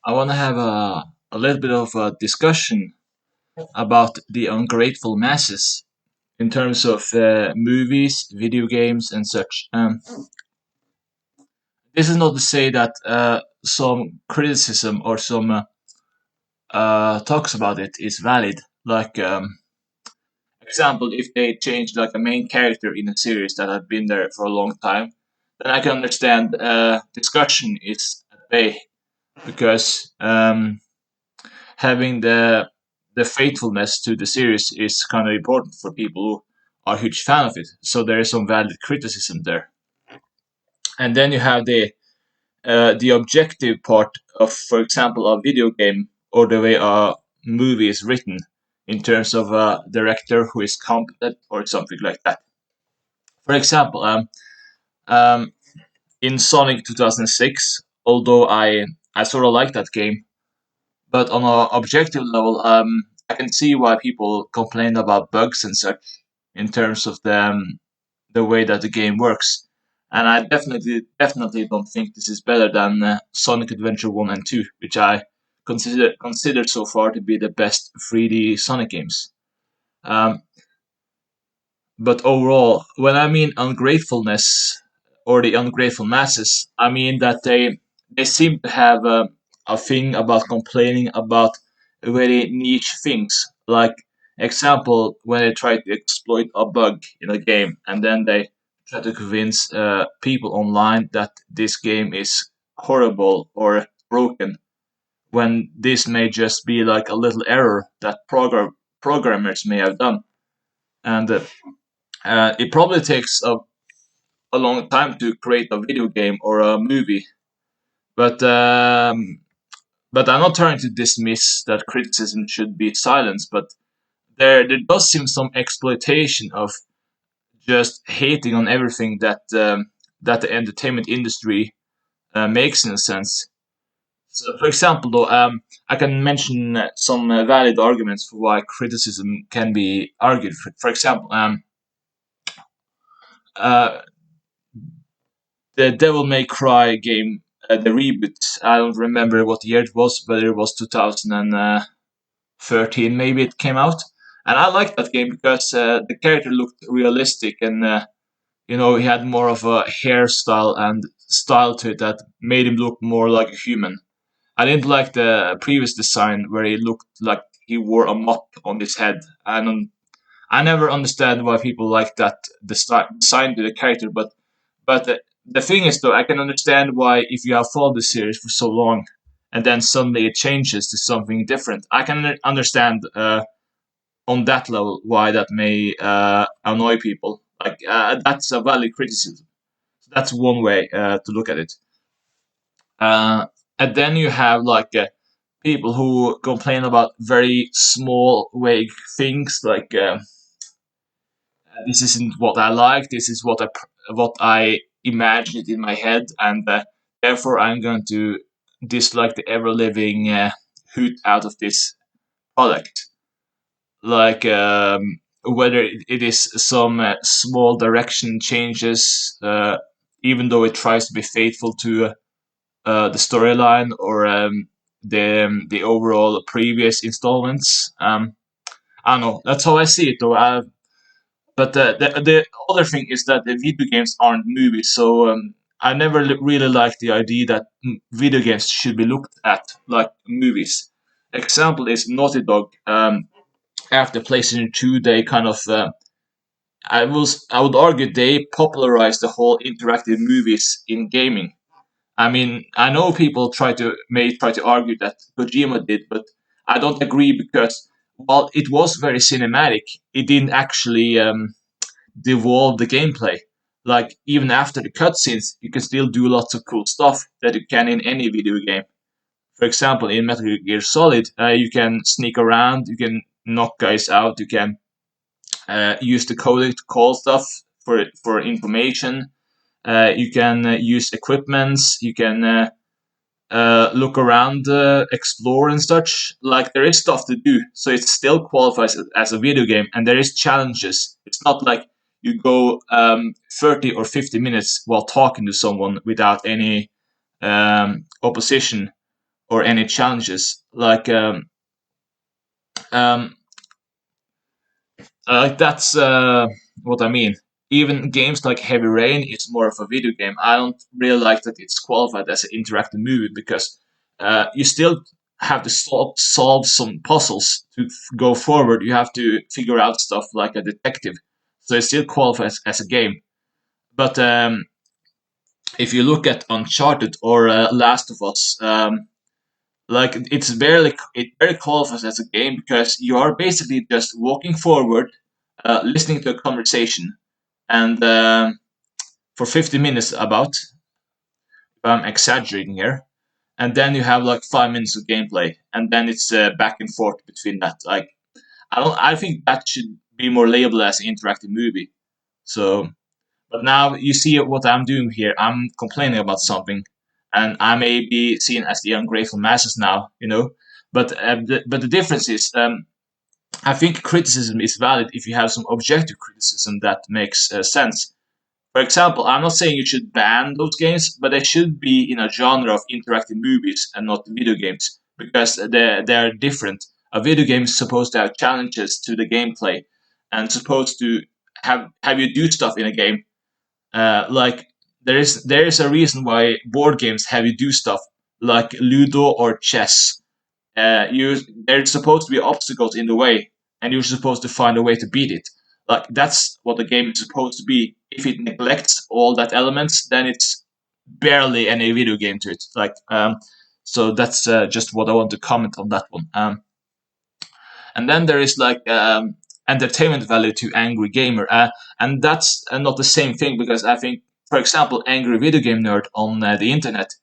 I want to have a little bit of a discussion about the ungrateful masses in terms of movies, video games, and such. This is not to say that some criticism or some talks about it is valid. Like, example, if they change like a main character in a series that had been there for a long time, then I can understand discussion is at bay because having the faithfulness to the series is kind of important for people who are a huge fan of it. So there is some valid criticism there, and then you have the objective part of, for example, a video game or the way a movie is written in terms of a director who is competent or something like that. For example, um, in Sonic 2006, although I sort of like that game, but on an objective level, I can see why people complain about bugs and such in terms of the way that the game works. And I definitely don't think this is better than Sonic Adventure 1 and 2, which I consider so far to be the best 3D Sonic games. Um, but overall, when I mean ungratefulness or the ungrateful masses, I mean that they seem to have a thing about complaining about very niche things. Like example, when they try to exploit a bug in a game, and then they try to convince people online that this game is horrible or broken, when this may just be like a little error that programmers may have done, and it probably takes a long time to create a video game or a movie. But I'm not trying to dismiss that criticism should be silenced. But there does seem some exploitation of just hating on everything that the entertainment industry makes in a sense. So, for example, though, I can mention some valid arguments for why criticism can be argued. For example, uh, the Devil May Cry game, the reboot. I don't remember what year it was, but it was 2013 maybe it came out, and I liked that game because the character looked realistic and he had more of a hairstyle and style to it that made him look more like a human. I didn't like the previous design where he looked like he wore a mop on his head. I never understand why people like that design to the character, but the thing is, though, I can understand why if you have followed the series for so long, and then suddenly it changes to something different. I can understand on that level why that may annoy people. Like that's a valid criticism. That's one way to look at it. Uh, and then you have like people who complain about very small, vague things like this isn't what I like. This is what I imagined in my head, and therefore I'm going to dislike the ever living hoot out of this product. Like whether it is some small direction changes, even though it tries to be faithful to the storyline or the overall previous installments. I don't know. That's how I see it, though. But the other thing is that the video games aren't movies, so I never really liked the idea that video games should be looked at like movies. Example is Naughty Dog. After PlayStation 2, they kind of I would argue they popularized the whole interactive movies in gaming. I mean, I know people may try to argue that Kojima did, but I don't agree because while it was very cinematic, it didn't actually devolve the gameplay. Like even after the cutscenes, you can still do lots of cool stuff that you can in any video game. For example, in Metal Gear Solid, you can sneak around, you can knock guys out, you can use the codec to call stuff for information. You can use equipments. You can look around, explore and such. Like there is stuff to do, so it still qualifies as a video game, and there is challenges. It's not like you go 30 or 50 minutes while talking to someone without any opposition, or any challenges. Um, that's what I mean. Even games like Heavy Rain is more of a video game. I don't really like that it's qualified as an interactive movie because you still have to solve some puzzles to go forward. You have to figure out stuff like a detective, so it still qualifies as a game. But if you look at Uncharted or Last of Us, like it very qualifies as a game because you are basically just walking forward, listening to a conversation, and for 50 minutes about. I'm exaggerating here, and then you have like 5 minutes of gameplay, and then it's back and forth between that. Like I don't, I think that should be more labeled as an interactive movie. So, but now you see what I'm doing here. I'm complaining about something, and I may be seen as the ungrateful masses now, you know. But the difference is, I think criticism is valid if you have some objective criticism that makes sense. For example, I'm not saying you should ban those games, but they should be in a genre of interactive movies and not video games because they're different. A video game is supposed to have challenges to the gameplay and supposed to have you do stuff in a game. Like there is a reason why board games have you do stuff like Ludo or chess. You There's supposed to be obstacles in the way, and you're supposed to find a way to beat it. Like that's what the game is supposed to be. If it neglects all that elements, then it's barely any video game to it. So that's just what I want to comment on that one. And then there is entertainment value to angry gamer, and that's not the same thing because I think, for example, angry video game nerd on the internet,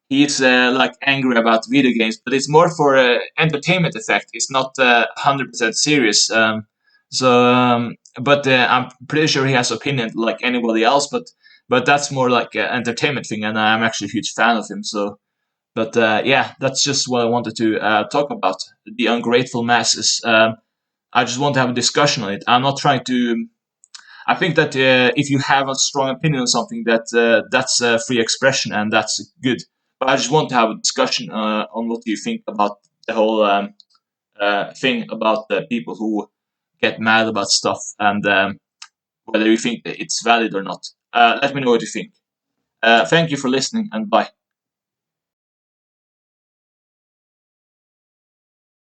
he's like angry about video games, but it's more for entertainment effect. It's not 100% serious. But I'm pretty sure he has opinion like anybody else. But that's more like an entertainment thing, and I'm actually a huge fan of him. So, but yeah, that's just what I wanted to talk about. The ungrateful masses. I just want to have a discussion on it. I'm not trying to. I think that if you have a strong opinion on something, that's free expression and that's good. But I just want to have a discussion on what you think about the whole thing about the people who get mad about stuff and whether you think that it's valid or not. Let me know what you think. Thank you for listening and bye.